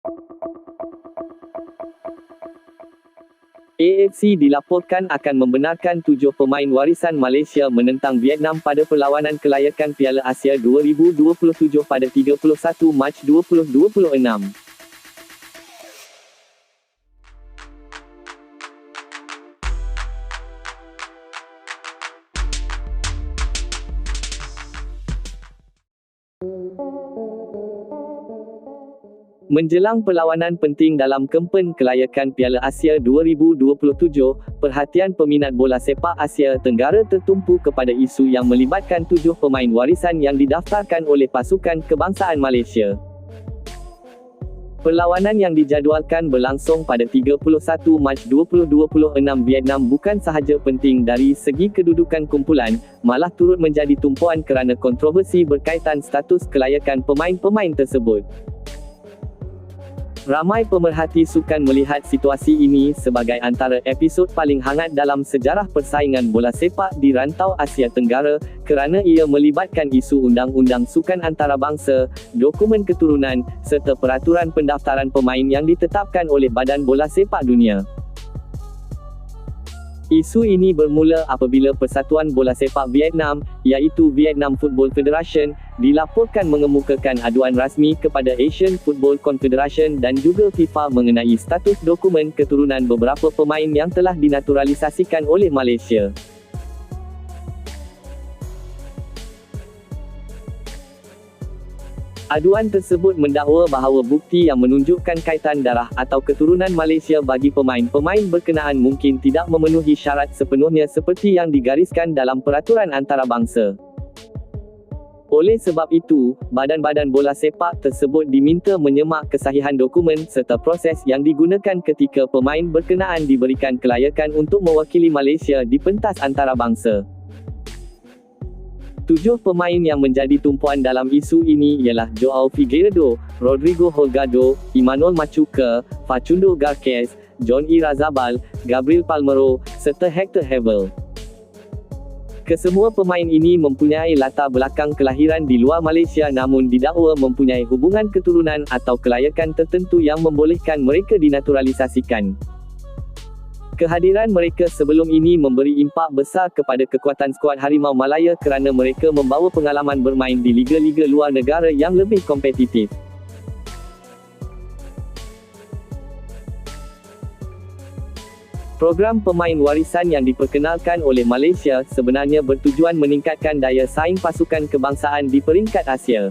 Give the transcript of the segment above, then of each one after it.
AFC dilaporkan akan membenarkan 7 pemain warisan Malaysia menentang Vietnam pada perlawanan kelayakan Piala Asia 2027 pada 31 Mac 2026. Menjelang perlawanan penting dalam kempen kelayakan Piala Asia 2027, perhatian peminat bola sepak Asia Tenggara tertumpu kepada isu yang melibatkan 7 pemain warisan yang didaftarkan oleh pasukan kebangsaan Malaysia. Perlawanan yang dijadualkan berlangsung pada 31 Mac 2026 Vietnam bukan sahaja penting dari segi kedudukan kumpulan, malah turut menjadi tumpuan kerana kontroversi berkaitan status kelayakan pemain-pemain tersebut. Ramai pemerhati sukan melihat situasi ini sebagai antara episod paling hangat dalam sejarah persaingan bola sepak di rantau Asia Tenggara, kerana ia melibatkan isu undang-undang sukan antarabangsa, dokumen keturunan, serta peraturan pendaftaran pemain yang ditetapkan oleh Badan Bola Sepak Dunia. Isu ini bermula apabila Persatuan Bola Sepak Vietnam, iaitu Vietnam Football Federation, dilaporkan mengemukakan aduan rasmi kepada Asian Football Confederation dan juga FIFA mengenai status dokumen keturunan beberapa pemain yang telah dinaturalisasikan oleh Malaysia. Aduan tersebut mendakwa bahawa bukti yang menunjukkan kaitan darah atau keturunan Malaysia bagi pemain-pemain berkenaan mungkin tidak memenuhi syarat sepenuhnya seperti yang digariskan dalam peraturan antarabangsa. Oleh sebab itu, badan-badan bola sepak tersebut diminta menyemak kesahihan dokumen serta proses yang digunakan ketika pemain berkenaan diberikan kelayakan untuk mewakili Malaysia di pentas antarabangsa. 7 pemain yang menjadi tumpuan dalam isu ini ialah Joao Figueiredo, Rodrigo Holgado, Emmanuel Machuca, Facundo Garques, John Razabal, Gabriel Palmero, serta Hector Hebel. Kesemua pemain ini mempunyai latar belakang kelahiran di luar Malaysia namun didakwa mempunyai hubungan keturunan atau kelayakan tertentu yang membolehkan mereka dinaturalisasikan. Kehadiran mereka sebelum ini memberi impak besar kepada kekuatan skuad Harimau Malaya kerana mereka membawa pengalaman bermain di liga-liga luar negara yang lebih kompetitif. Program pemain warisan yang diperkenalkan oleh Malaysia sebenarnya bertujuan meningkatkan daya saing pasukan kebangsaan di peringkat Asia.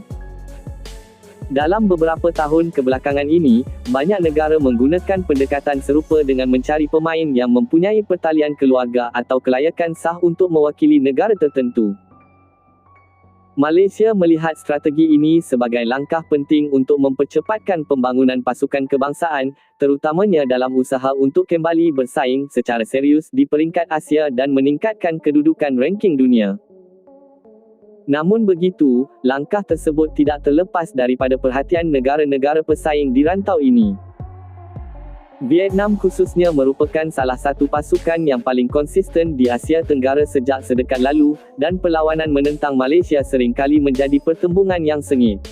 Dalam beberapa tahun kebelakangan ini, banyak negara menggunakan pendekatan serupa dengan mencari pemain yang mempunyai pertalian keluarga atau kelayakan sah untuk mewakili negara tertentu. Malaysia melihat strategi ini sebagai langkah penting untuk mempercepatkan pembangunan pasukan kebangsaan, terutamanya dalam usaha untuk kembali bersaing secara serius di peringkat Asia dan meningkatkan kedudukan ranking dunia. Namun begitu, langkah tersebut tidak terlepas daripada perhatian negara-negara pesaing di rantau ini. Vietnam khususnya merupakan salah satu pasukan yang paling konsisten di Asia Tenggara sejak sedekat lalu, dan perlawanan menentang Malaysia seringkali menjadi pertembungan yang sengit.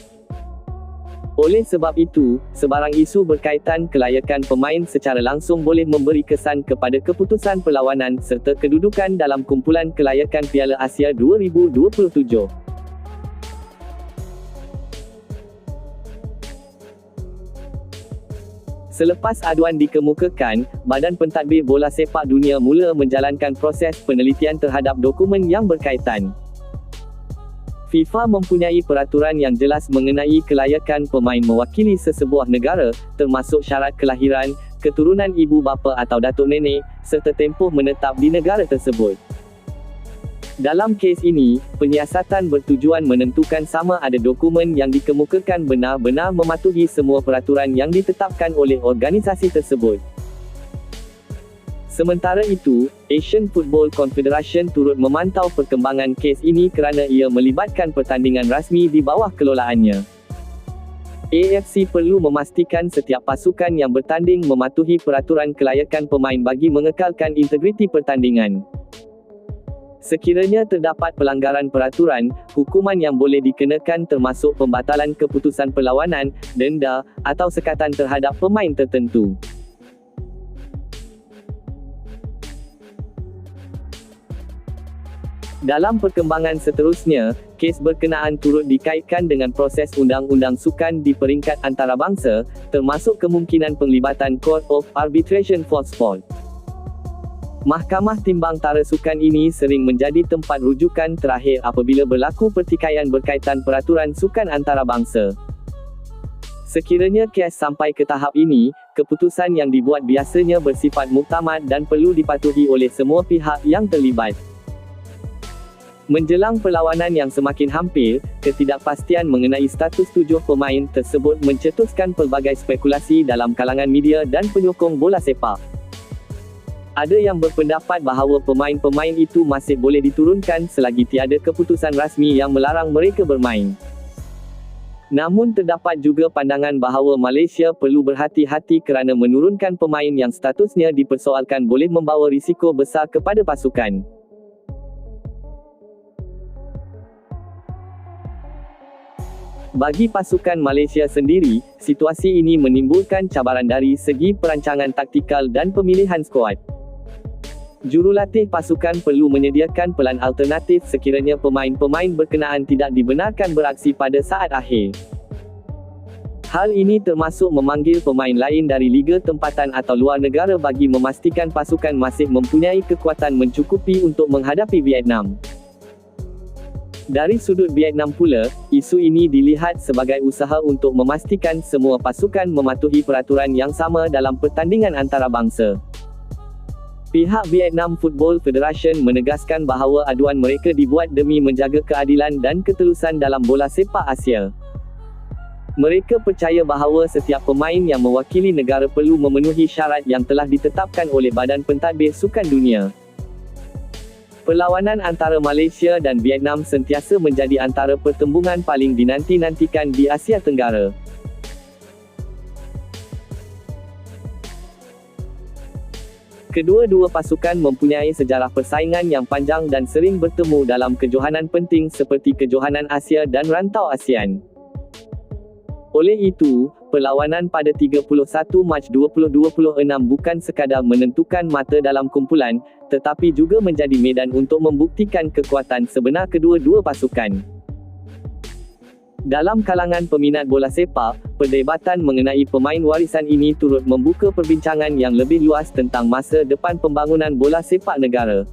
Oleh sebab itu, sebarang isu berkaitan kelayakan pemain secara langsung boleh memberi kesan kepada keputusan perlawanan serta kedudukan dalam kumpulan kelayakan Piala Asia 2027. Selepas aduan dikemukakan, Badan Pentadbir Bola Sepak Dunia mula menjalankan proses penelitian terhadap dokumen yang berkaitan. FIFA mempunyai peraturan yang jelas mengenai kelayakan pemain mewakili sesebuah negara, termasuk syarat kelahiran, keturunan ibu bapa atau datuk nenek, serta tempoh menetap di negara tersebut. Dalam kes ini, penyiasatan bertujuan menentukan sama ada dokumen yang dikemukakan benar-benar mematuhi semua peraturan yang ditetapkan oleh organisasi tersebut. Sementara itu, Asian Football Confederation turut memantau perkembangan kes ini kerana ia melibatkan pertandingan rasmi di bawah kelolaannya. AFC perlu memastikan setiap pasukan yang bertanding mematuhi peraturan kelayakan pemain bagi mengekalkan integriti pertandingan. Sekiranya terdapat pelanggaran peraturan, hukuman yang boleh dikenakan termasuk pembatalan keputusan perlawanan, denda, atau sekatan terhadap pemain tertentu. Dalam perkembangan seterusnya, kes berkenaan turut dikaitkan dengan proses undang-undang sukan di peringkat antarabangsa, termasuk kemungkinan penglibatan Court of Arbitration for Sport. Mahkamah Timbang Tara Sukan ini sering menjadi tempat rujukan terakhir apabila berlaku pertikaian berkaitan peraturan sukan antarabangsa. Sekiranya kes sampai ke tahap ini, keputusan yang dibuat biasanya bersifat muktamad dan perlu dipatuhi oleh semua pihak yang terlibat. Menjelang perlawanan yang semakin hampir, ketidakpastian mengenai status 7 pemain tersebut mencetuskan pelbagai spekulasi dalam kalangan media dan penyokong bola sepak. Ada yang berpendapat bahawa pemain-pemain itu masih boleh diturunkan selagi tiada keputusan rasmi yang melarang mereka bermain. Namun terdapat juga pandangan bahawa Malaysia perlu berhati-hati kerana menurunkan pemain yang statusnya dipersoalkan boleh membawa risiko besar kepada pasukan. Bagi pasukan Malaysia sendiri, situasi ini menimbulkan cabaran dari segi perancangan taktikal dan pemilihan skuad. Jurulatih pasukan perlu menyediakan pelan alternatif sekiranya pemain-pemain berkenaan tidak dibenarkan beraksi pada saat akhir. Hal ini termasuk memanggil pemain lain dari liga tempatan atau luar negara bagi memastikan pasukan masih mempunyai kekuatan mencukupi untuk menghadapi Vietnam. Dari sudut Vietnam pula, isu ini dilihat sebagai usaha untuk memastikan semua pasukan mematuhi peraturan yang sama dalam pertandingan antarabangsa. Pihak Vietnam Football Federation menegaskan bahawa aduan mereka dibuat demi menjaga keadilan dan ketelusan dalam bola sepak Asia. Mereka percaya bahawa setiap pemain yang mewakili negara perlu memenuhi syarat yang telah ditetapkan oleh Badan Pentadbir Sukan Dunia. Perlawanan antara Malaysia dan Vietnam sentiasa menjadi antara pertembungan paling dinanti-nantikan di Asia Tenggara. Kedua-dua pasukan mempunyai sejarah persaingan yang panjang dan sering bertemu dalam kejohanan penting seperti Kejohanan Asia dan Rantau ASEAN. Oleh itu, perlawanan pada 31 Mac 2026 bukan sekadar menentukan mata dalam kumpulan, tetapi juga menjadi medan untuk membuktikan kekuatan sebenar kedua-dua pasukan. Dalam kalangan peminat bola sepak, perdebatan mengenai pemain warisan ini turut membuka perbincangan yang lebih luas tentang masa depan pembangunan bola sepak negara.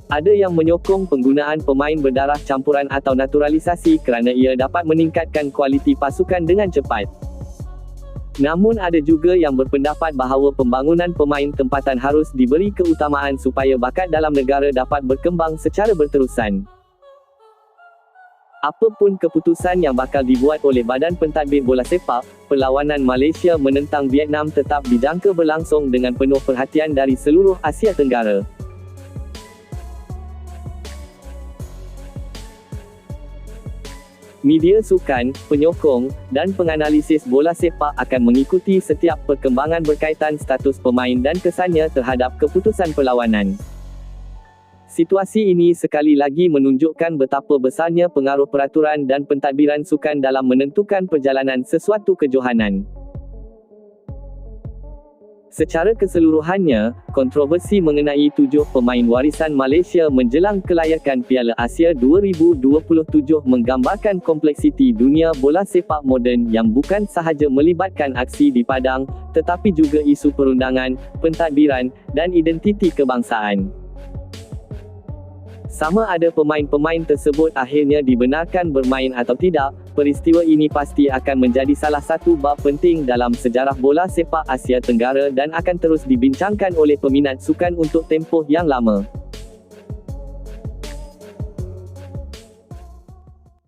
Ada yang menyokong penggunaan pemain berdarah campuran atau naturalisasi kerana ia dapat meningkatkan kualiti pasukan dengan cepat. Namun ada juga yang berpendapat bahawa pembangunan pemain tempatan harus diberi keutamaan supaya bakat dalam negara dapat berkembang secara berterusan. Apapun keputusan yang bakal dibuat oleh Badan Pentadbir Bola Sepak, perlawanan Malaysia menentang Vietnam tetap dijangka berlangsung dengan penuh perhatian dari seluruh Asia Tenggara. Media sukan, penyokong, dan penganalisis bola sepak akan mengikuti setiap perkembangan berkaitan status pemain dan kesannya terhadap keputusan perlawanan. Situasi ini sekali lagi menunjukkan betapa besarnya pengaruh peraturan dan pentadbiran sukan dalam menentukan perjalanan sesuatu kejohanan. Secara keseluruhannya, kontroversi mengenai 7 pemain warisan Malaysia menjelang kelayakan Piala Asia 2027 menggambarkan kompleksiti dunia bola sepak moden yang bukan sahaja melibatkan aksi di padang, tetapi juga isu perundangan, pentadbiran, dan identiti kebangsaan. Sama ada pemain-pemain tersebut akhirnya dibenarkan bermain atau tidak, peristiwa ini pasti akan menjadi salah satu bab penting dalam sejarah bola sepak Asia Tenggara dan akan terus dibincangkan oleh peminat sukan untuk tempoh yang lama.